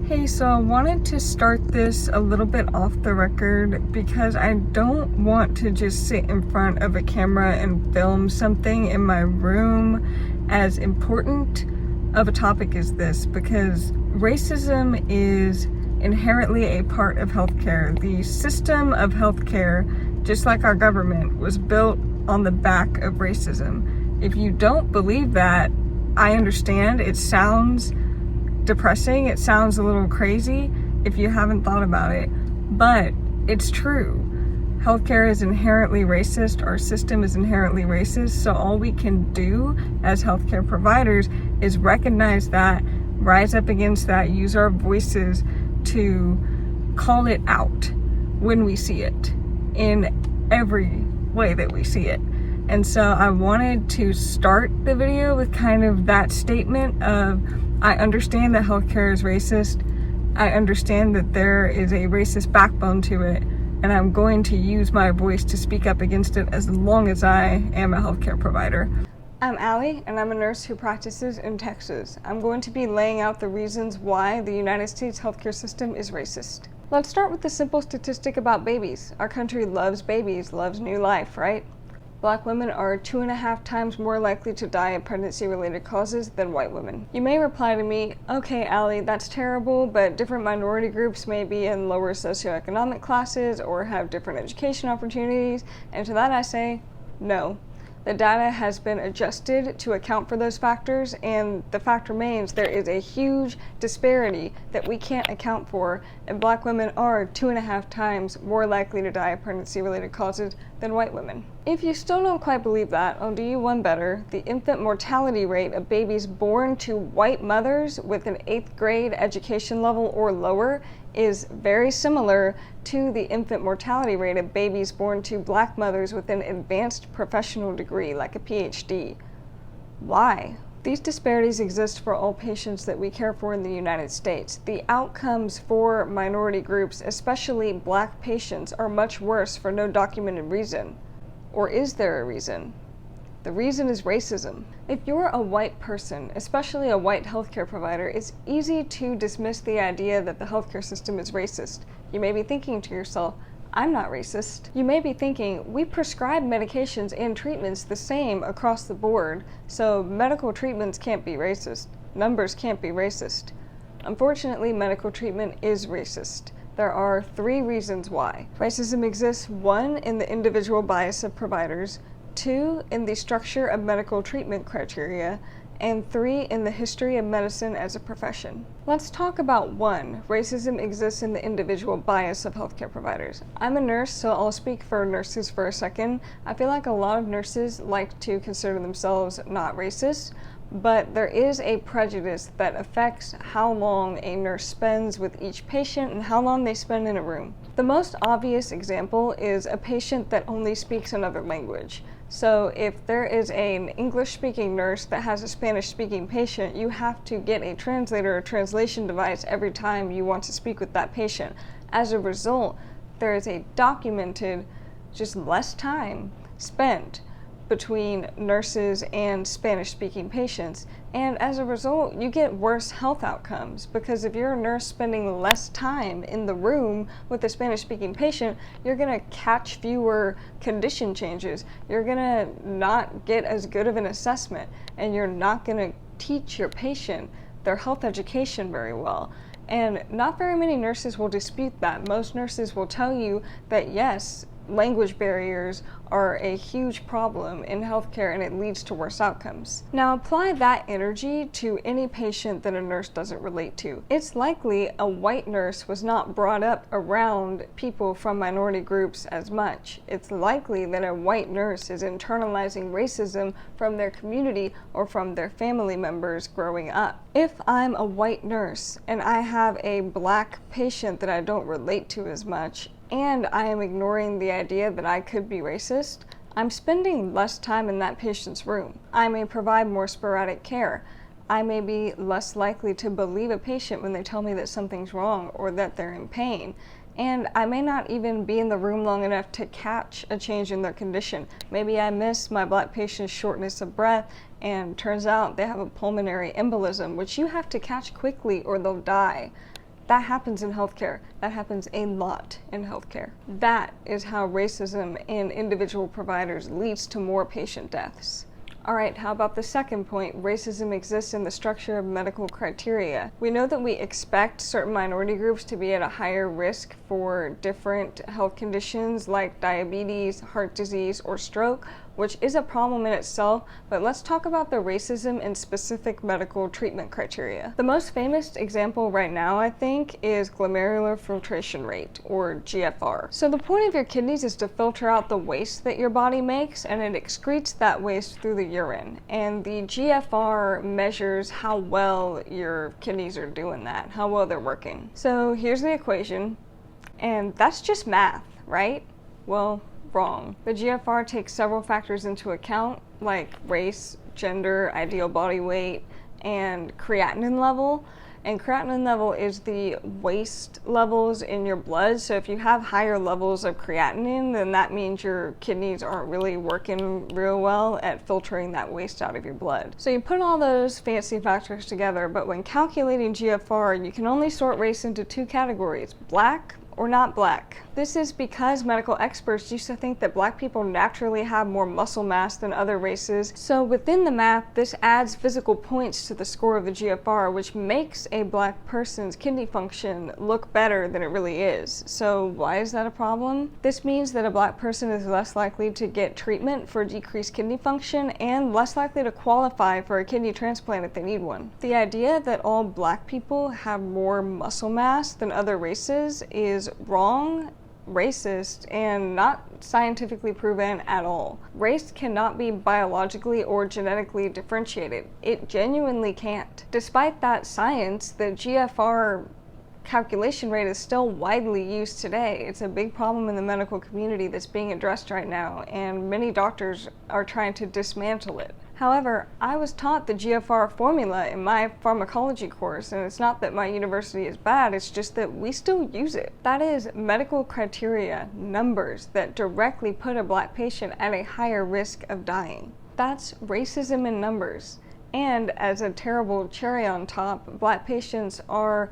Hey, so I wanted to start this a little bit off the record because I don't want to just sit in front of a camera and film something in my room as important of a topic as this, because racism is inherently a part of healthcare. The system of healthcare, just like our government, was built on the back of racism. If you don't believe that, I understand. It sounds depressing, it sounds a little crazy if you haven't thought about it, but it's true. Healthcare is inherently racist, our system is inherently racist, so all we can do as healthcare providers is recognize that, rise up against that, use our voices to call it out when we see it, in every way that we see it. And so I wanted to start the video with kind of that statement of, I understand that healthcare is racist. I understand that there is a racist backbone to it, and I'm going to use my voice to speak up against it as long as I am a healthcare provider. I'm Allie, and I'm a nurse who practices in Texas. I'm going to be laying out the reasons why the United States healthcare system is racist. Let's start with the simple statistic about babies. Our country loves babies, loves new life, right? Black women are 2.5 times more likely to die of pregnancy-related causes than white women. You may reply to me, okay, Allie, that's terrible, but different minority groups may be in lower socioeconomic classes or have different education opportunities, and to that I say, no. The data has been adjusted to account for those factors, and the fact remains there is a huge disparity that we can't account for, and black women are 2.5 times more likely to die of pregnancy-related causes than white women. If you still don't quite believe that, I'll do you one better. The infant mortality rate of babies born to white mothers with an 8th grade education level or lower is very similar to the infant mortality rate of babies born to black mothers with an advanced professional degree, like a PhD. Why? These disparities exist for all patients that we care for in the United States. The outcomes for minority groups, especially black patients, are much worse for no documented reason. Or is there a reason? The reason is racism. If you're a white person, especially a white healthcare provider, it's easy to dismiss the idea that the healthcare system is racist. You may be thinking to yourself, I'm not racist. You may be thinking, we prescribe medications and treatments the same across the board, so medical treatments can't be racist. Numbers can't be racist. Unfortunately, medical treatment is racist. There are 3 reasons why. Racism exists: 1, in the individual bias of providers, 2, in the structure of medical treatment criteria, and 3, in the history of medicine as a profession. Let's talk about 1. Racism exists in the individual bias of healthcare providers. I'm a nurse, so I'll speak for nurses for a second. I feel like a lot of nurses like to consider themselves not racist, but there is a prejudice that affects how long a nurse spends with each patient and how long they spend in a room. The most obvious example is a patient that only speaks another language. So if there is an English-speaking nurse that has a Spanish-speaking patient, you have to get a translator or translation device every time you want to speak with that patient. As a result, there is a documented just less time spent between nurses and Spanish-speaking patients, and as a result you get worse health outcomes, because if you're a nurse spending less time in the room with a Spanish-speaking patient, you're going to catch fewer condition changes, you're going to not get as good of an assessment, and you're not going to teach your patient their health education very well. And not very many nurses will dispute that. Most nurses will tell you that yes, language barriers are a huge problem in healthcare and it leads to worse outcomes. Now apply that energy to any patient that a nurse doesn't relate to. It's likely a white nurse was not brought up around people from minority groups as much. It's likely that a white nurse is internalizing racism from their community or from their family members growing up. If I'm a white nurse and I have a black patient that I don't relate to as much, and I am ignoring the idea that I could be racist, I'm spending less time in that patient's room. I may provide more sporadic care. I may be less likely to believe a patient when they tell me that something's wrong or that they're in pain. And I may not even be in the room long enough to catch a change in their condition. Maybe I miss my black patient's shortness of breath and turns out they have a pulmonary embolism, which you have to catch quickly or they'll die. That happens in healthcare. That happens a lot in healthcare. That is how racism in individual providers leads to more patient deaths. All right, how about the second point? Racism exists in the structure of medical criteria. We know that we expect certain minority groups to be at a higher risk for different health conditions like diabetes, heart disease, or stroke, which is a problem in itself, but let's talk about the racism in specific medical treatment criteria. The most famous example right now, I think, is glomerular filtration rate, or GFR. So the point of your kidneys is to filter out the waste that your body makes, and it excretes that waste through the urine. And the GFR measures how well your kidneys are doing that, how well they're working. So here's the equation, and that's just math, right? Well, wrong. The GFR takes several factors into account, like race, gender, ideal body weight, and creatinine level. And creatinine level is the waste levels in your blood. So if you have higher levels of creatinine, then that means your kidneys aren't really working real well at filtering that waste out of your blood. So you put all those fancy factors together, but when calculating GFR, you can only sort race into two categories: black or not black. This is because medical experts used to think that black people naturally have more muscle mass than other races. So within the math, this adds physical points to the score of the GFR, which makes a black person's kidney function look better than it really is. So why is that a problem? This means that a black person is less likely to get treatment for decreased kidney function and less likely to qualify for a kidney transplant if they need one. The idea that all black people have more muscle mass than other races is wrong, racist, and not scientifically proven at all. Race cannot be biologically or genetically differentiated. It genuinely can't. Despite that science, the GFR calculation rate is still widely used today. It's a big problem in the medical community that's being addressed right now, and many doctors are trying to dismantle it. However, I was taught the GFR formula in my pharmacology course, and it's not that my university is bad, it's just that we still use it. That is medical criteria, numbers that directly put a black patient at a higher risk of dying. That's racism in numbers. And as a terrible cherry on top, black patients are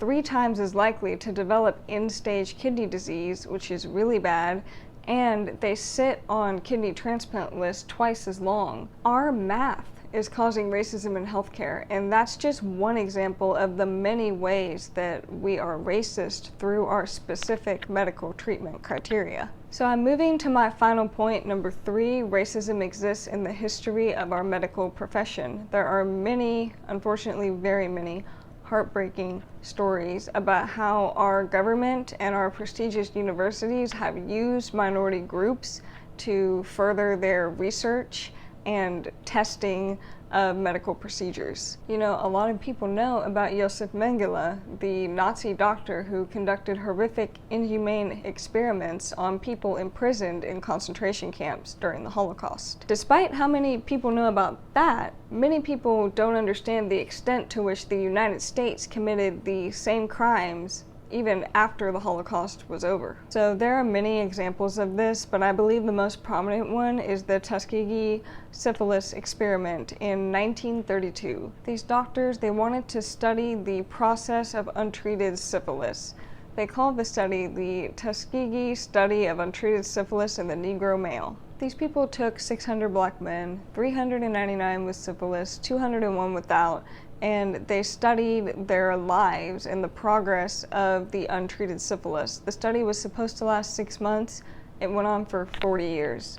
3 times as likely to develop end-stage kidney disease, which is really bad, and they sit on kidney transplant lists twice as long. Our math is causing racism in healthcare, and that's just one example of the many ways that we are racist through our specific medical treatment criteria. So I'm moving to my final point, number 3, racism exists in the history of our medical profession. There are many, unfortunately very many, heartbreaking stories about how our government and our prestigious universities have used minority groups to further their research and testing of medical procedures. You know, a lot of people know about Josef Mengele, the Nazi doctor who conducted horrific, inhumane experiments on people imprisoned in concentration camps during the Holocaust. Despite how many people know about that, many people don't understand the extent to which the United States committed the same crimes even after the Holocaust was over. So there are many examples of this, but I believe the most prominent one is the Tuskegee syphilis experiment in 1932. These doctors, they wanted to study the process of untreated syphilis. They called the study the Tuskegee Study of Untreated Syphilis in the Negro Male. These people took 600 black men, 399 with syphilis, 201 without, and they studied their lives and the progress of the untreated syphilis. The study was supposed to last 6 months. It went on for 40 years.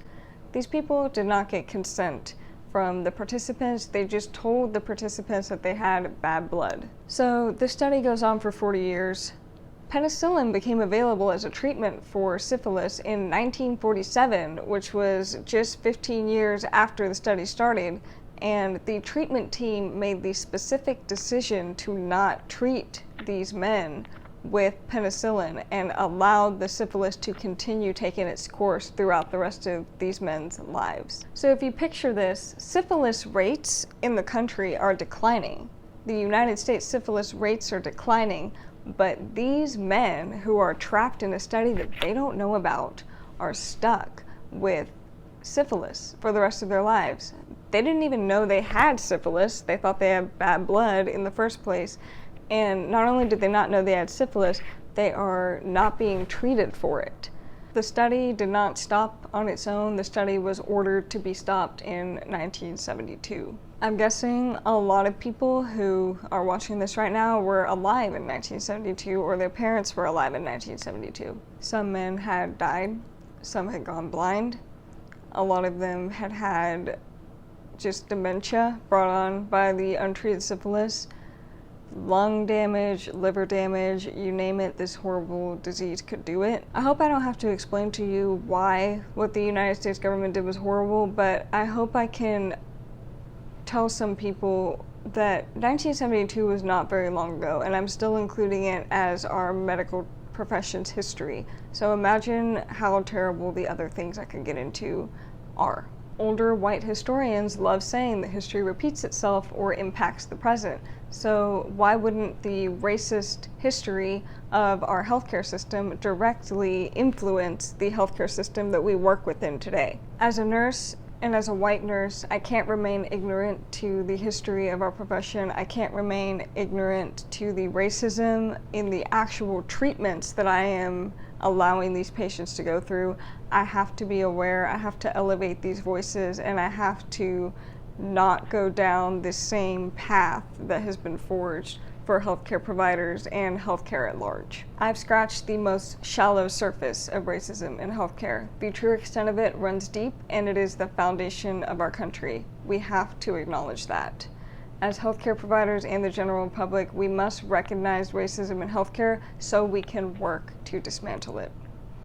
These people did not get consent from the participants. They just told the participants that they had bad blood. So the study goes on for 40 years. Penicillin became available as a treatment for syphilis in 1947, which was just 15 years after the study started. And the treatment team made the specific decision to not treat these men with penicillin and allowed the syphilis to continue taking its course throughout the rest of these men's lives. So if you picture this, syphilis rates in the country are declining. The United States syphilis rates are declining, but these men who are trapped in a study that they don't know about are stuck with syphilis for the rest of their lives. They didn't even know they had syphilis. They thought they had bad blood in the first place. And not only did they not know they had syphilis, they are not being treated for it. The study did not stop on its own. The study was ordered to be stopped in 1972. I'm guessing a lot of people who are watching this right now were alive in 1972, or their parents were alive in 1972. Some men had died, some had gone blind. A lot of them had had just dementia brought on by the untreated syphilis. Lung damage, liver damage, you name it, this horrible disease could do it. I hope I don't have to explain to you why what the United States government did was horrible, but I hope I can tell some people that 1972 was not very long ago, and I'm still including it as our medical profession's history. So imagine how terrible the other things I could get into are. Older white historians love saying that history repeats itself or impacts the present. So why wouldn't the racist history of our healthcare system directly influence the healthcare system that we work within today? As a nurse, and as a white nurse, I can't remain ignorant to the history of our profession. I can't remain ignorant to the racism in the actual treatments that I am allowing these patients to go through. I have to be aware, I have to elevate these voices, and I have to not go down the same path that has been forged for healthcare providers and healthcare at large. I've scratched the most shallow surface of racism in healthcare. The true extent of it runs deep, and it is the foundation of our country. We have to acknowledge that. As healthcare providers and the general public, we must recognize racism in healthcare so we can work to dismantle it.